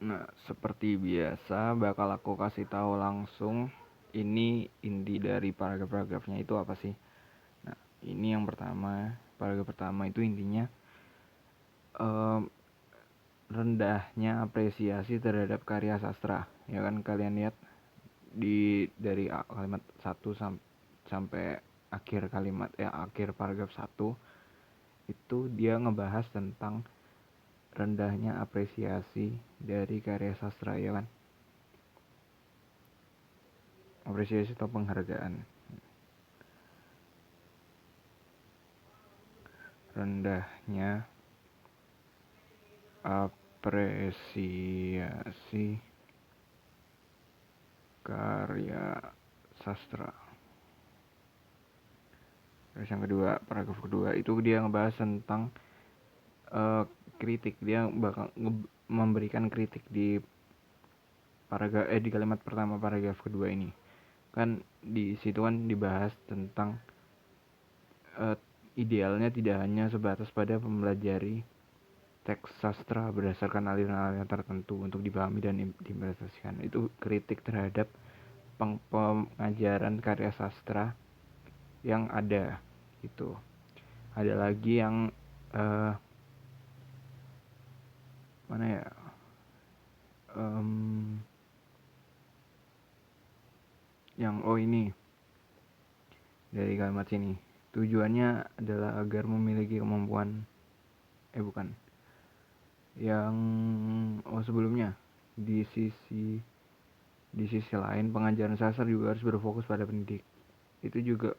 Nah, seperti biasa bakal aku kasih tahu langsung ini inti dari paragraf-paragrafnya itu apa sih. Nah, ini yang pertama, paragraf pertama itu intinya em, rendahnya apresiasi terhadap karya sastra. Ya kan kalian lihat dari kalimat satu sampai akhir kalimat akhir paragraf satu itu dia ngebahas tentang rendahnya apresiasi dari karya sastra, ya kan? Apresiasi atau penghargaan. Rendahnya apresiasi karya sastra. Terus yang kedua, paragraf kedua itu dia ngebahas tentang kritik. Dia bakal memberikan kritik di di kalimat pertama paragraf kedua ini. Kan di situ kan dibahas tentang idealnya tidak hanya sebatas pada mempelajari teks sastra berdasarkan aliran-aliran tertentu untuk dipahami dan diinterpretasikan. Itu kritik terhadap pengajaran karya sastra yang ada gitu. Ada lagi yang mana ya, yang ini dari kalimat sini, tujuannya adalah agar memiliki kemampuan bukan yang sebelumnya di sisi lain pengajaran sastra juga harus berfokus pada pendidik. Itu juga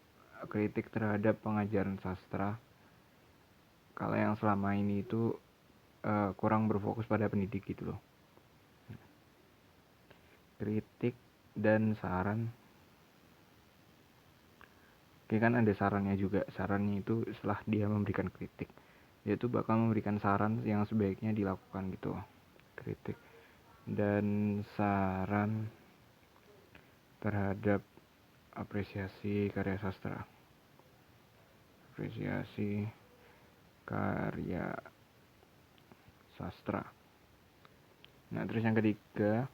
kritik terhadap pengajaran sastra kalau yang selama ini itu kurang berfokus pada pendidik gitu loh. Kritik dan saran. Oke, kan ada sarannya juga. Sarannya itu setelah dia memberikan kritik, dia tuh bakal memberikan saran yang sebaiknya dilakukan gitu. Kritik dan saran terhadap apresiasi karya sastra. Apresiasi karya sastra. Nah, terus yang ketiga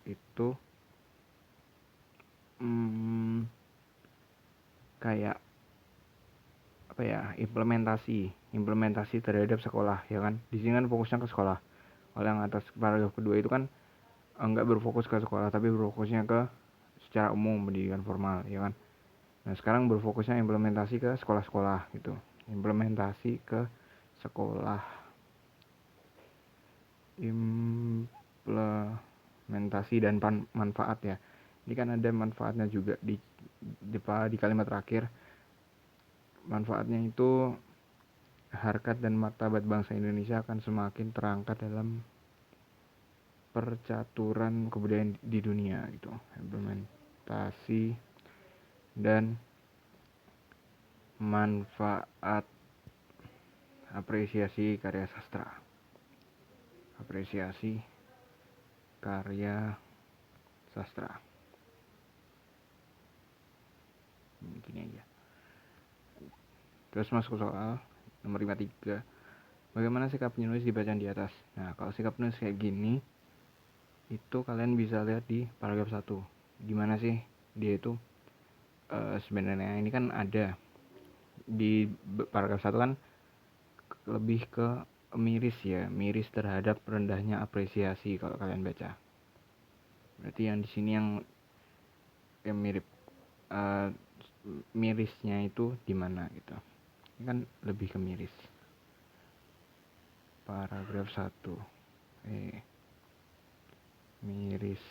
itu kayak apa ya, implementasi terhadap sekolah, ya kan? Di sini kan fokusnya ke sekolah. Kalau yang atas paragraf kedua itu kan enggak berfokus ke sekolah, tapi berfokusnya ke secara umum pendidikan formal, ya kan? Nah, sekarang berfokusnya implementasi ke sekolah-sekolah gitu. Implementasi ke sekolah. Implementasi dan manfaat ya. Ini kan ada manfaatnya juga di kalimat terakhir. Manfaatnya itu harkat dan martabat bangsa Indonesia akan semakin terangkat dalam percaturan kebudayaan di dunia gitu. Implementasi dan manfaat apresiasi karya sastra. Apresiasi karya sastra. Gini aja. Terus masuk soal nomor 53. Bagaimana sikap penulis di bacaan di atas? Nah, kalau sikap penulis kayak gini, itu kalian bisa lihat di paragraf 1. Gimana sih dia itu sebenarnya ini kan ada di paragraf 1 kan lebih ke miris ya, miris terhadap rendahnya apresiasi kalau kalian baca. Berarti yang di sini yang mirip mirisnya itu di mana gitu. Ini kan lebih ke miris. Paragraf 1. Miris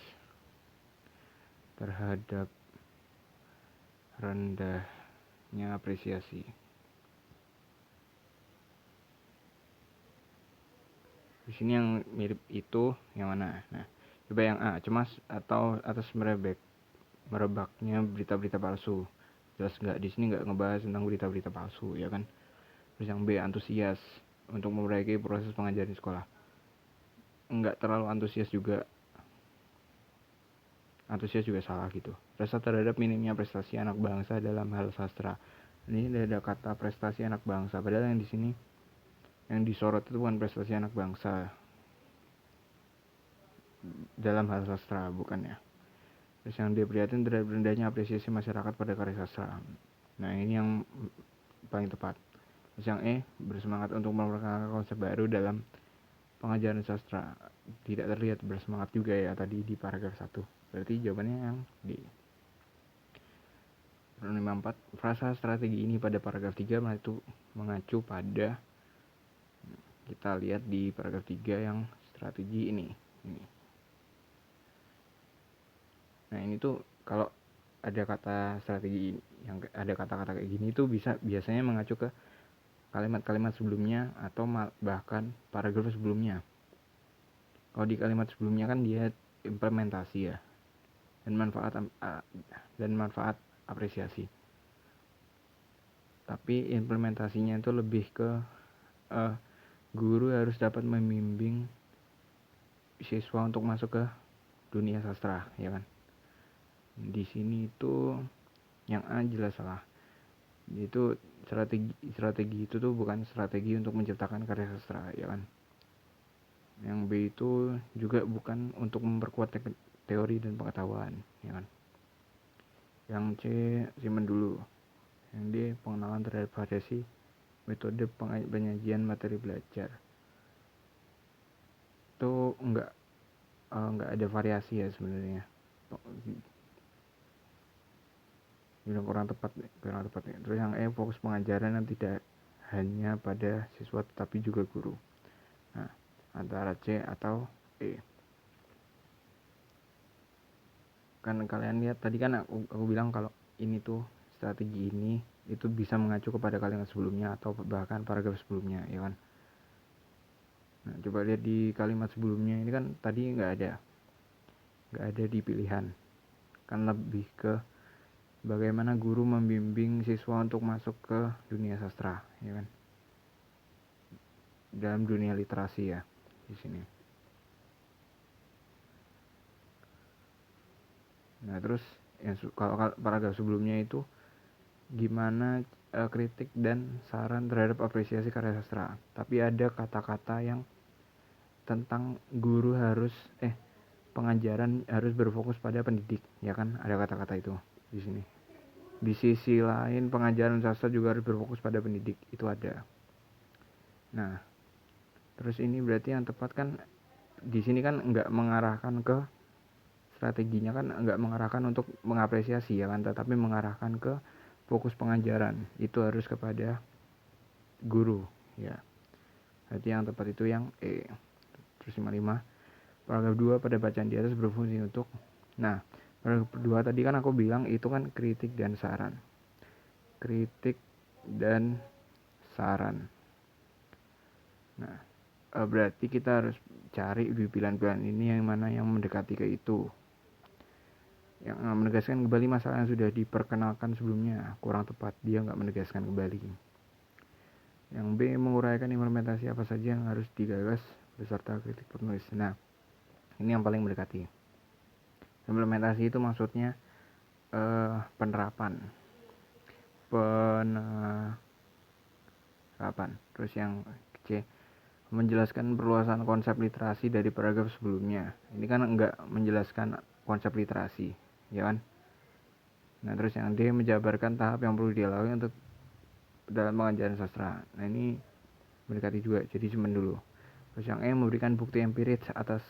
terhadap rendahnya apresiasi. Di sini yang mirip itu yang mana? Nah, coba yang A, cemas atau atas merebaknya berita-berita palsu. Jelas nggak, di sini nggak ngebahas tentang berita-berita palsu, ya kan? Terus yang B, antusias untuk memperbaiki proses pengajaran di sekolah. Nggak terlalu antusias juga. Antusias juga salah gitu. Rasa terhadap minimnya prestasi anak bangsa dalam hal sastra. Ini ada kata prestasi anak bangsa, padahal yang di sini yang disorot itu bukan prestasi anak bangsa. dalam hal sastra, bukan ya. Terus yang dia prihatin terhadap rendahnya apresiasi masyarakat pada karya sastra. Nah ini yang paling tepat. Terus yang bersemangat untuk memperkenalkan konsep baru dalam pengajaran sastra. Tidak terlihat bersemangat juga ya tadi di paragraf 1. Berarti jawabannya yang D. 54. Frasa strategi ini pada paragraf 3 mengacu pada, kita lihat di paragraf 3 yang strategi ini. Nah ini tuh kalau ada kata strategi yang ada kata-kata kayak gini tuh biasanya mengacu ke kalimat-kalimat sebelumnya atau bahkan paragraf sebelumnya. Kalau di kalimat sebelumnya kan dia implementasi ya, dan manfaat apresiasi. Tapi implementasinya itu lebih ke guru harus dapat membimbing siswa untuk masuk ke dunia sastra, ya kan? Di sini itu yang A jelas salah. Itu strategi itu tuh bukan strategi untuk menciptakan karya sastra, ya kan? Yang B itu juga bukan untuk memperkuat teori dan pengetahuan, ya kan? Yang C simpen dulu. Yang D pengenalan terhadap variasi metode penyajian materi belajar. Itu enggak ada variasi ya sebenarnya. Bilang kurang tepat. Terus yang E fokus pengajaran yang tidak hanya pada siswa tetapi juga guru. Nah, antara C atau E. Kan kalian lihat tadi kan aku bilang kalau ini tuh strategi ini itu bisa mengacu kepada kalimat sebelumnya atau bahkan paragraf sebelumnya, ya kan? Nah, coba lihat di kalimat sebelumnya ini kan tadi nggak ada di pilihan. Kan lebih ke bagaimana guru membimbing siswa untuk masuk ke dunia sastra, ya kan? Dalam dunia literasi ya di sini. Nah, terus yang kalau paragraf sebelumnya itu gimana kritik dan saran terhadap apresiasi karya sastra. Tapi ada kata-kata yang tentang guru harus pengajaran harus berfokus pada pendidik, ya kan? Ada kata-kata itu di sini. Di sisi lain pengajaran sastra juga harus berfokus pada pendidik, itu ada. Nah, terus ini berarti yang tepat kan di sini kan enggak mengarahkan ke strateginya, kan enggak mengarahkan untuk mengapresiasi ya kan, tetapi mengarahkan ke fokus pengajaran. Itu harus kepada guru, ya. Berarti yang tepat itu yang E. Terus 55. Paragraf 2 pada bacaan di atas berfungsi untuk. Nah, paragraf 2 tadi kan aku bilang itu kan kritik dan saran. Kritik dan saran. Nah, berarti kita harus cari di pilihan-pilihan ini yang mana yang mendekati ke itu. Yang menegaskan kembali masalah yang sudah diperkenalkan sebelumnya kurang tepat, dia nggak menegaskan kembali. Yang B menguraikan implementasi apa saja yang harus digagas beserta kritik penulis. Nah, ini yang paling mendekati. Implementasi itu maksudnya penerapan. Terus yang C menjelaskan perluasan konsep literasi dari paragraf sebelumnya. Ini kan enggak menjelaskan konsep literasi, ya kan? Nah, terus yang D menjabarkan tahap yang perlu dilalui untuk dalam pengajaran sastra. Nah, ini mendekati juga, jadi simpen dulu. Terus yang E memberikan bukti empiris atas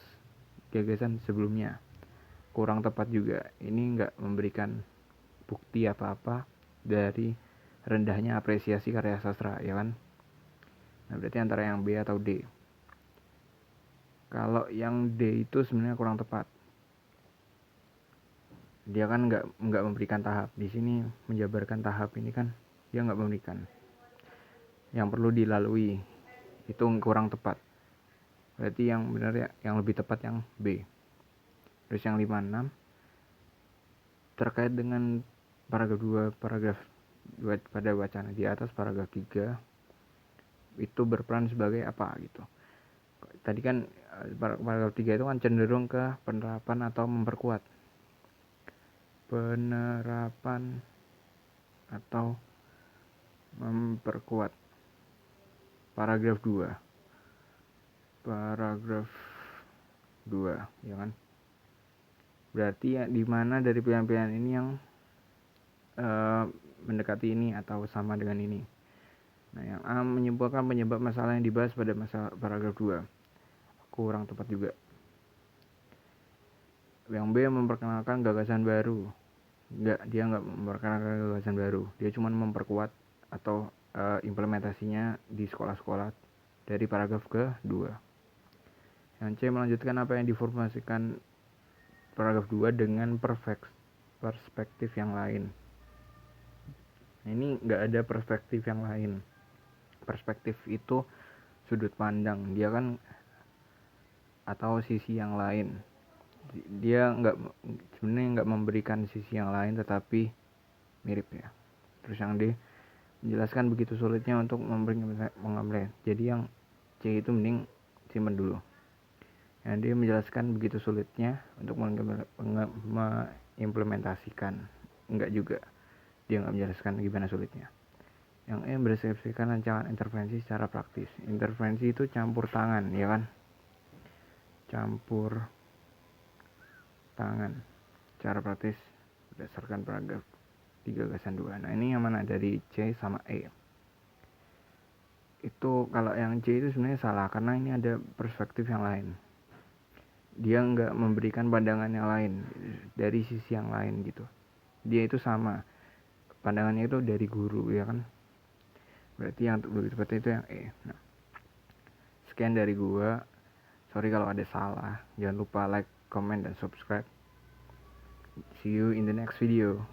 gagasan sebelumnya. Kurang tepat juga. Ini enggak memberikan bukti apa-apa dari rendahnya apresiasi karya sastra, ya kan? Nah, berarti antara yang B atau D. Kalau yang D itu sebenarnya kurang tepat. Dia kan nggak memberikan tahap. Di sini menjabarkan tahap ini kan dia nggak memberikan. Yang perlu dilalui itu kurang tepat. Berarti yang benar ya, yang lebih tepat yang B. Terus yang 56 terkait dengan paragraf 2 pada wacana di atas, paragraf 3 itu berperan sebagai apa gitu. Tadi kan paragraf 3 itu kan cenderung ke penerapan atau memperkuat. Penerapan atau memperkuat. Paragraf 2, ya kan? Berarti ya di mana dari pilihan-pilihan ini yang mendekati ini atau sama dengan ini. Nah, yang A menyimpulkan penyebab masalah yang dibahas pada paragraf 2. Kurang tepat juga. Yang B memperkenalkan gagasan baru. Dia nggak memperkenalkan gagasan baru. Dia cuma memperkuat atau implementasinya di sekolah-sekolah dari paragraf ke-2. Yang C melanjutkan apa yang diformulasikan paragraf 2 dengan perspektif yang lain. Nah, ini nggak ada perspektif yang lain. Perspektif itu sudut pandang, dia kan, atau sisi yang lain. Dia sebenarnya nggak memberikan sisi yang lain, tetapi mirip ya. Terus yang D menjelaskan begitu sulitnya untuk memberi pengambilan. Jadi yang C itu mending simpan dulu. Yang D menjelaskan begitu sulitnya untuk mengimplementasikan. Enggak juga, dia nggak menjelaskan gimana sulitnya. Yang E mendeskripsikan rancangan intervensi secara praktis. Intervensi itu campur tangan, ya kan? Campur tangan secara praktis berdasarkan paragraf 3 gagasan 2. Nah, ini yang mana dari C sama E? Itu kalau yang C itu sebenarnya salah karena ini ada perspektif yang lain. Dia nggak memberikan pandangan yang lain dari sisi yang lain gitu. Dia itu sama, pandangannya itu dari guru, ya kan? Berarti yang lebih tepat itu yang E. Nah, sekian dari gua. Sorry kalau ada salah. Jangan lupa like, comment, dan subscribe. See you in the next video.